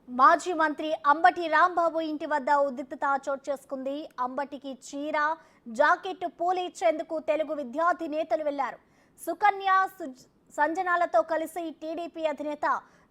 మాజీ మంత్రి అంబటి రాంబాబు ఇంటి వద్ద ఉద్రిక్తత చోటు చేసుకుంది. అంబటికి చీర, జాకెట్ పూలు ఇచ్చేందుకు తెలుగు విద్యార్థి నేతలు వెళ్లారు. సుకన్య, సంజనాలతో కలిసి టీడీపీ అధినేత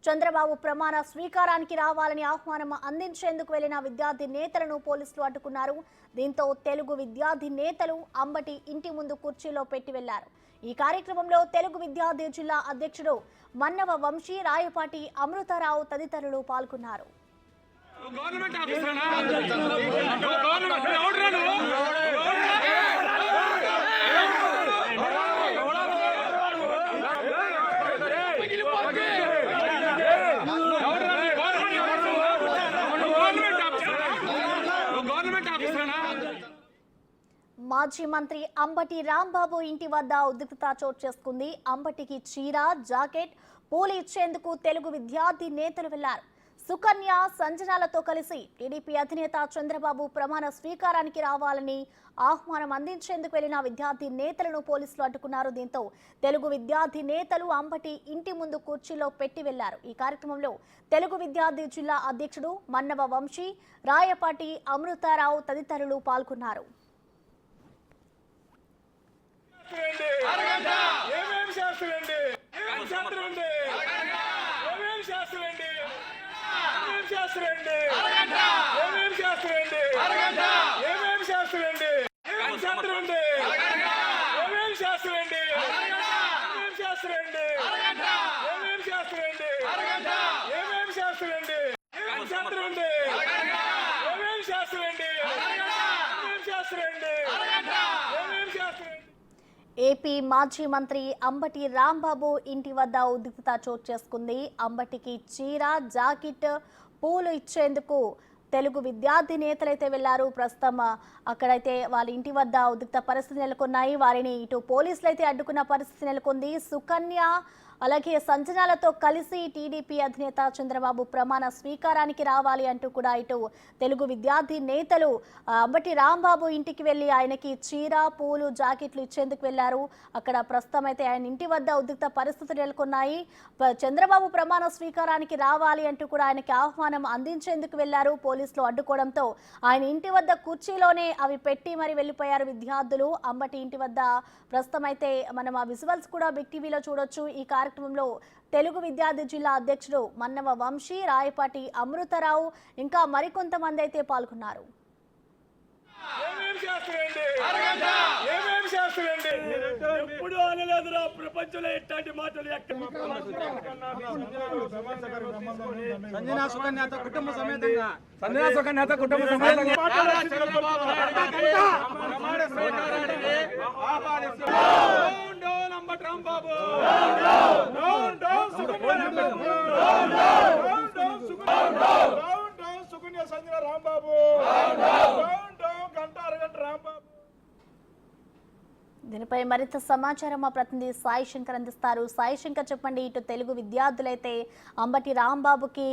చంద్రబాబు ప్రమాణ స్వీకారానికి రావాలని ఆహ్వానం అందించేందుకు వెళ్లిన విద్యార్థి నేతలను పోలీసులు అడ్డుకున్నారు. దీంతో తెలుగు విద్యార్థి నేతలు అంబటి ఇంటి ముందు కుర్చీలో పెట్టి వెళ్లారు. ఈ కార్యక్రమంలో తెలుగు విద్యార్థి జిల్లా అధ్యక్షుడు మన్నవ వంశీ, రాయపాటి అమృతారావు తదితరులు పాల్గొన్నారు. మాజీ మంత్రి అంబటి రాంబాబు ఇంటి వద్ద ఉద్రిక్తత చోటు చేసుకుంది. అంబటికి చీర, జాకెట్, పూలు ఇచ్చేందుకు తెలుగు విద్యార్థి నేతలు వెళ్లారు. సుకన్య, సంజనాలతో కలిసి టీడీపీ అధినేత చంద్రబాబు ప్రమాణ స్వీకారానికి రావాలని ఆహ్వానం అందించేందుకు వెళ్లిన విద్యార్థి నేతలను పోలీసులు అడ్డుకున్నారు. దీంతో తెలుగు విద్యార్థి నేతలు అంబటి ఇంటి ముందు కుర్చీలో పెట్టి వెళ్లారు. ఈ కార్యక్రమంలో తెలుగు విద్యార్థి జిల్లా అధ్యక్షుడు మన్నవ వంశీ, రాయపాటి అమృతారావు తదితరులు పాల్గొన్నారు. ఏపీ మాజీ మంత్రి అంబటి రాంబాబు ఇంటి వద్ద ఉద్రిక్తత చోటు చేసుకుంది. అంబటికి చీర, జాకెట్, పూలు ఇచ్చేందుకు తెలుగు విద్యార్థి నేతలైతే వెళ్లారు. ప్రస్తుతం అక్కడైతే వాళ్ళ ఇంటి వద్ద ఉద్రిక్త పరిస్థితి నెలకొన్నాయి. వారిని ఇటు పోలీసులు అయితే అడ్డుకున్న పరిస్థితి నెలకొంది. సుకన్య అలాగే సంజనాలతో కలిసి టీడీపీ అధినేత చంద్రబాబు ప్రమాణ స్వీకారానికి రావాలి అంటూ కూడా ఇటు తెలుగు విద్యార్థి నేతలు అంబటి రాంబాబు ఇంటికి వెళ్లి ఆయనకి చీర, పూలు, జాకెట్లు ఇచ్చేందుకు వెళ్లారు. అక్కడ ప్రస్తుతం అయితే ఆయన ఇంటి వద్ద ఉద్రిక్త పరిస్థితులు నెలకొన్నాయి. చంద్రబాబు ప్రమాణ స్వీకారానికి రావాలి అంటూ కూడా ఆయనకి ఆహ్వానం అందించేందుకు వెళ్లారు. పోలీసులు అడ్డుకోవడంతో ఆయన ఇంటి వద్ద కుర్చీలోనే అవి పెట్టి మరి వెళ్లిపోయారు విద్యార్థులు. అంబటి ఇంటి వద్ద ప్రస్తుతం అయితే మనం ఆ విజువల్స్ కూడా బిగ్ టీవీలో చూడొచ్చు. ఈ కార్యక్రమంలో తెలుగు విద్యార్థి జిల్లా అధ్యక్షుడు మన్నవ వంశీ, రాయపాటి అమృతరావు ఇంకా మరికొంతమంది అయితే పాల్గొన్నారు. దీనిపై మరింత సమాచారం మా ప్రతినిధి సాయి శంకర్ అందిస్తారు. సాయి శంకర్, చెప్పండి. ఇటు తెలుగు విద్యార్థులైతే అంబటి రాంబాబుకి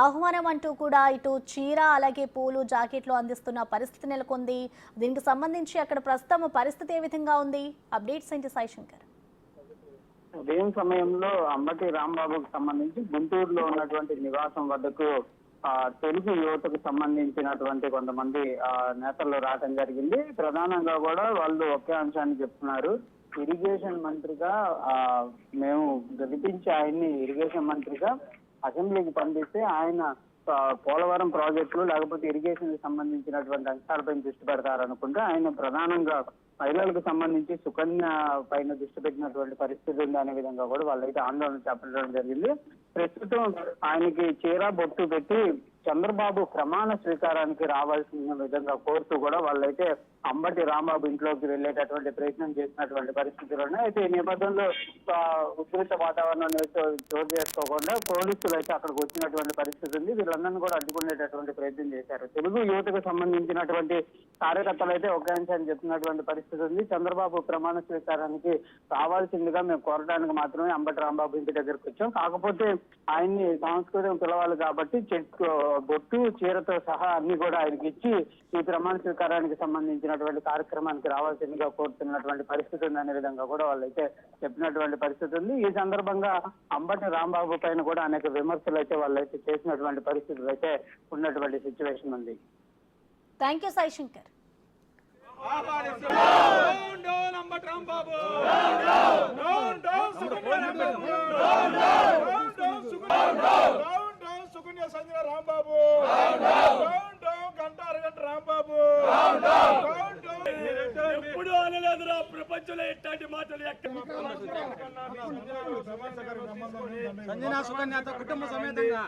ఆహ్వానం అంటూ కూడా ఇటు చీర అలాగే పూలు, జాకెట్లు అందిస్తున్న పరిస్థితి నెలకొంది. దీనికి సంబంధించి అక్కడ ప్రస్తుతం పరిస్థితి ఏ విధంగా ఉంది? అప్డేట్స్ ఏంటి సాయి శంకర్? ఉదయం సమయంలో అంబటి రాంబాబుకు సంబంధించి గుంటూరులో ఉన్నటువంటి నివాసం వద్దకు తెలుగు యువతకు సంబంధించినటువంటి కొంతమంది నేతలు రావడం జరిగింది. ప్రధానంగా కూడా వాళ్ళు ఒకే అంశాన్ని చెప్తున్నారు. ఇరిగేషన్ మంత్రిగా మేము గెలిపించి ఆయన్ని ఇరిగేషన్ మంత్రిగా అసెంబ్లీకి పంపిస్తే ఆయన పోలవరం ప్రాజెక్టులు లేకపోతే ఇరిగేషన్ కి సంబంధించినటువంటి అంశాలపై దృష్టి పెడతారనుకుంటే ఆయన ప్రధానంగా మహిళలకు సంబంధించి సుకన్య పైన దృష్టి పెట్టినటువంటి పరిస్థితి ఉంది అనే విధంగా కూడా వాళ్ళైతే ఆందోళన చేపట్టడం జరిగింది. ప్రస్తుతం ఆయనకి చీర, బొట్టు పెట్టి చంద్రబాబు ప్రమాణ స్వీకారానికి రావాల్సిన విధంగా కోరుతూ కూడా వాళ్ళైతే అంబటి రాంబాబు ఇంట్లోకి వెళ్లేటటువంటి ప్రయత్నం చేసినటువంటి పరిస్థితులు ఉన్నాయి. అయితే ఈ నేపథ్యంలో ఉద్రిక్త వాతావరణం చోటు చేసుకోకుండా పోలీసులు అయితే అక్కడికి వచ్చినటువంటి పరిస్థితి ఉంది. వీళ్ళందరినీ కూడా అడ్డుకునేటటువంటి ప్రయత్నం చేశారు. తెలుగు యువతకు సంబంధించినటువంటి కార్యకర్తలు అయితే ఒకే అంశాన్ని చెప్తున్నటువంటి పరిస్థితి ఉంది. చంద్రబాబు ప్రమాణ స్వీకారానికి రావాల్సిందిగా మేము కోరడానికి మాత్రమే అంబటి రాంబాబు ఇంటి దగ్గరకు వచ్చాం. కాకపోతే ఆయన్ని సాంస్కృతిక పిలవాలి కాబట్టి బొట్టు చీరతో సహా అన్ని కూడా ఆయనకి ఇచ్చి ఈ ప్రమాణ స్వీకారానికి సంబంధించినటువంటి కార్యక్రమానికి రావాల్సిందిగా కోరుతున్నటువంటి పరిస్థితి ఉంది అనే విధంగా కూడా వాళ్ళైతే చెప్పినటువంటి పరిస్థితి ఉంది. ఈ సందర్భంగా అంబటి రాంబాబు పైన కూడా అనేక విమర్శలు అయితే వాళ్ళైతే చేసినటువంటి పరిస్థితులు అయితే ఉన్నటువంటి సిచ్యువేషన్ ఉంది. Thank you Sai Shankar. ఎప్పుడు అనలేదురా ప్రపంచంలో ఎట్లాంటి మాటలు సంజనా సుకన్యత కుటుంబ సమేతంగా